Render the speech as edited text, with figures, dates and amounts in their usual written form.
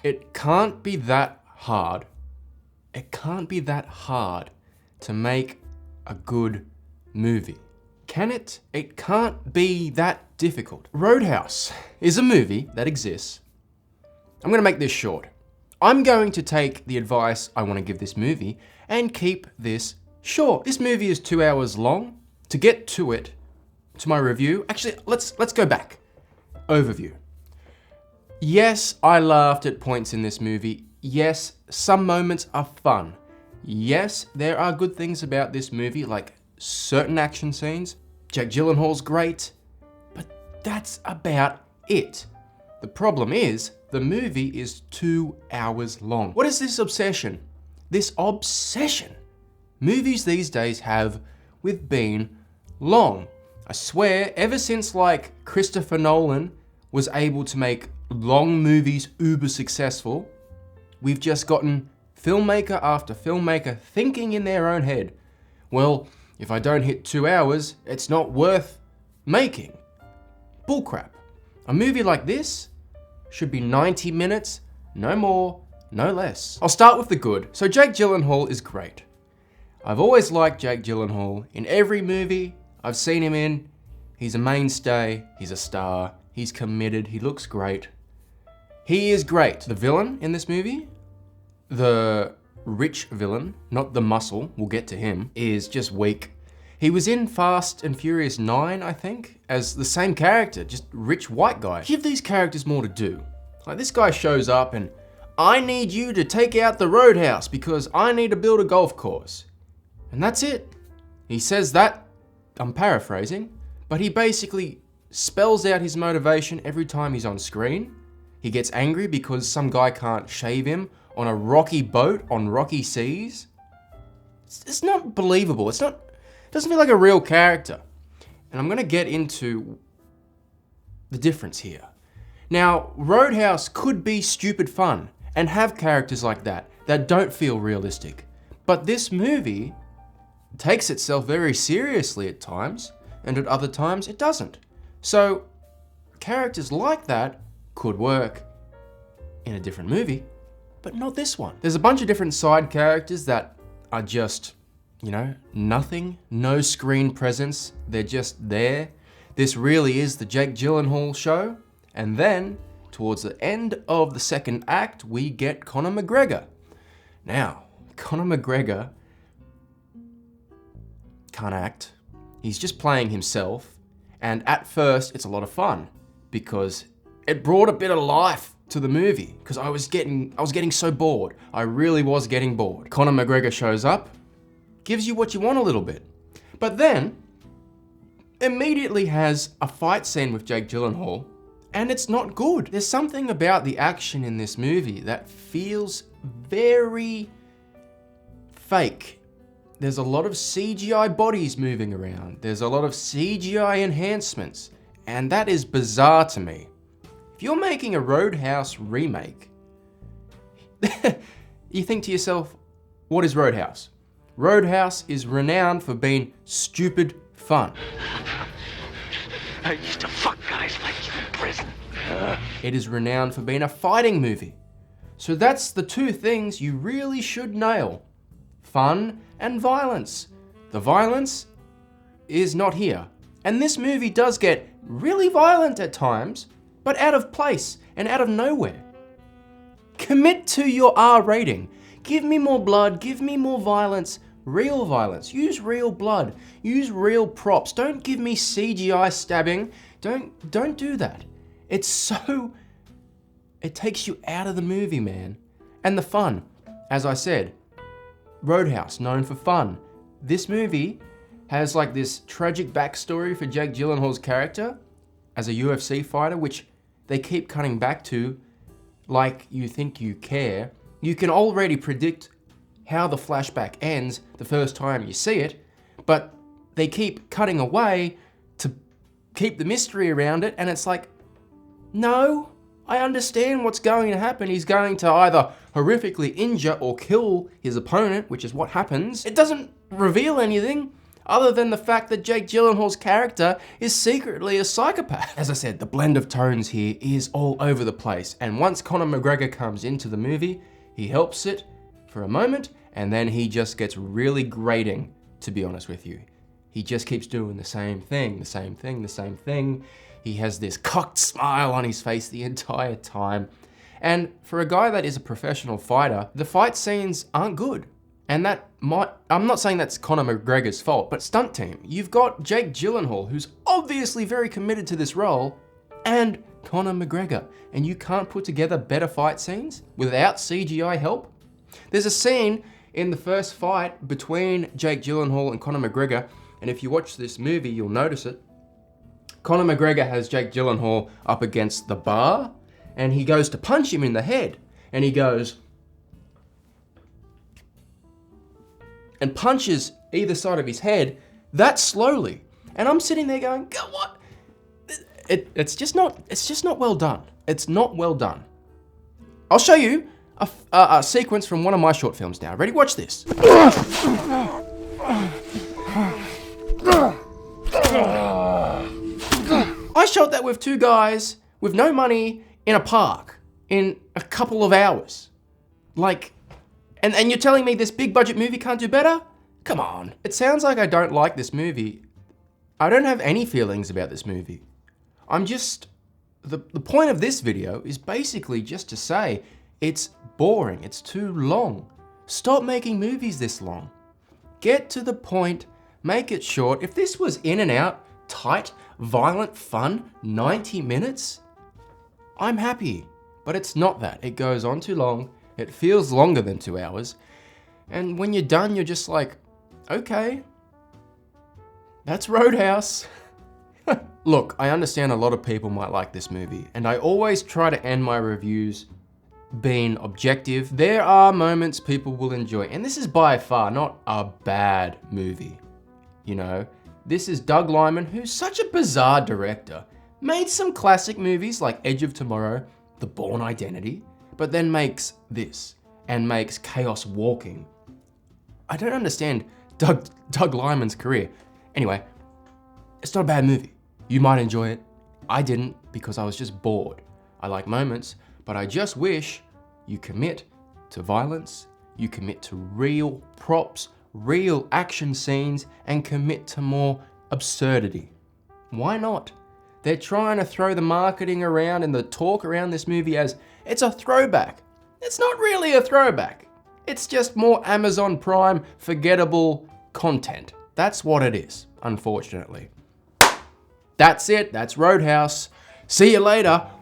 It can't be that hard. It can't be that hard to make a good movie. Can it? It can't be that difficult. Roadhouse is a movie that exists. I'm gonna make this short. I'm going to take the advice I want to give this movie and keep this short. This movie is 2 hours long. To get to it, to my review, actually, let's go back. Overview. Yes, I laughed at points in this movie. Yes, some moments are fun. Yes, there are good things about this movie, like certain action scenes. Jake Gyllenhaal's great, but that's about it. The problem is, the movie is 2 hours long. What is this obsession? This obsession movies these days have with being long. I swear, ever since like Christopher Nolan was able to make long movies uber successful, we've just gotten filmmaker after filmmaker thinking in their own head, well, if I don't hit 2 hours, it's not worth making. Bullcrap. A movie like this should be 90 minutes, no more, no less. I'll start with the good. So Jake Gyllenhaal is great. I've always liked Jake Gyllenhaal. In every movie I've seen him in, he's a mainstay, he's a star, he's committed, he looks great. He is great. The villain in this movie, the rich villain, not the muscle, we'll get to him, is just weak. He was in Fast and Furious 9, I think, as the same character, just rich white guy. Give these characters more to do. Like this guy shows up and, I need you to take out the roadhouse because I need to build a golf course. And that's it. He says that, I'm paraphrasing, but he basically spells out his motivation every time he's on screen. He gets angry because some guy can't shave him on a rocky boat on rocky seas. It's not believable. It doesn't feel like a real character. And I'm gonna get into the difference here. Now, Roadhouse could be stupid fun and have characters like that don't feel realistic. But this movie takes itself very seriously at times, and at other times it doesn't. So, characters like that could work in a different movie, but not this one. There's a bunch of different side characters that are just, nothing, no screen presence. They're just there. This really is the Jake Gyllenhaal show. And then, towards the end of the second act, we get Conor McGregor. Now, Conor McGregor can't act. He's just playing himself. And at first, it's a lot of fun because it brought a bit of life to the movie because I was getting so bored. I really was getting bored. Conor McGregor shows up, gives you what you want a little bit, but then immediately has a fight scene with Jake Gyllenhaal, and it's not good. There's something about the action in this movie that feels very fake. There's a lot of CGI bodies moving around. There's a lot of CGI enhancements, and that is bizarre to me. If you're making a Roadhouse remake, you think to yourself, what is Roadhouse? Roadhouse is renowned for being stupid fun. I used to fuck guys like you in prison. It is renowned for being a fighting movie. So that's the two things you really should nail. Fun and violence. The violence is not here. And this movie does get really violent at times, but out of place and out of nowhere. Commit to your R rating. Give me more blood, give me more violence, real violence. Use real blood, use real props. Don't give me CGI stabbing. Don't do that. It takes you out of the movie, man. And the fun, as I said, Roadhouse, known for fun. This movie has like this tragic backstory for Jake Gyllenhaal's character as a UFC fighter, which they keep cutting back to like you think you care. You can already predict how the flashback ends the first time you see it, but they keep cutting away to keep the mystery around it, and it's like, no, I understand what's going to happen. He's going to either horrifically injure or kill his opponent, which is what happens. It doesn't reveal anything other than the fact that Jake Gyllenhaal's character is secretly a psychopath. As I said, the blend of tones here is all over the place, and once Conor McGregor comes into the movie, he helps it for a moment, and then he just gets really grating, to be honest with you. He just keeps doing the same thing, the same thing, the same thing. He has this cocked smile on his face the entire time. And for a guy that is a professional fighter, the fight scenes aren't good. And I'm not saying that's Conor McGregor's fault, but stunt team, you've got Jake Gyllenhaal, who's obviously very committed to this role, and Conor McGregor, and you can't put together better fight scenes without CGI help? There's a scene in the first fight between Jake Gyllenhaal and Conor McGregor, and if you watch this movie, you'll notice it. Conor McGregor has Jake Gyllenhaal up against the bar, and he goes to punch him in the head, and he goes and punches either side of his head that slowly. And I'm sitting there going, God, what? It's just not well done. It's not well done. I'll show you a sequence from one of my short films now. Ready? Watch this. I shot that with two guys with no money in a park in a couple of hours. Like, and you're telling me this big budget movie can't do better? Come on. It sounds like I don't like this movie. I don't have any feelings about this movie. I'm just, the point of this video is basically just to say it's boring, it's too long. Stop making movies this long. Get to the point, make it short. If this was in and out, tight, violent, fun, 90 minutes, I'm happy. But it's not that. It goes on too long. It feels longer than 2 hours. And when you're done, you're just like, okay, that's Roadhouse. Look, I understand a lot of people might like this movie, and I always try to end my reviews being objective. There are moments people will enjoy, and this is by far not a bad movie. You know, this is Doug Liman, who's such a bizarre director. Made some classic movies like Edge of Tomorrow, The Bourne Identity, but then makes this, and makes Chaos Walking. I don't understand Doug Liman's career. Anyway, it's not a bad movie. You might enjoy it. I didn't, because I was just bored. I like moments, but I just wish you commit to violence, you commit to real props, real action scenes, and commit to more absurdity. Why not? They're trying to throw the marketing around and the talk around this movie as it's a throwback. It's not really a throwback. It's just more Amazon Prime forgettable content. That's what it is, unfortunately. That's it. That's Roadhouse. See you later.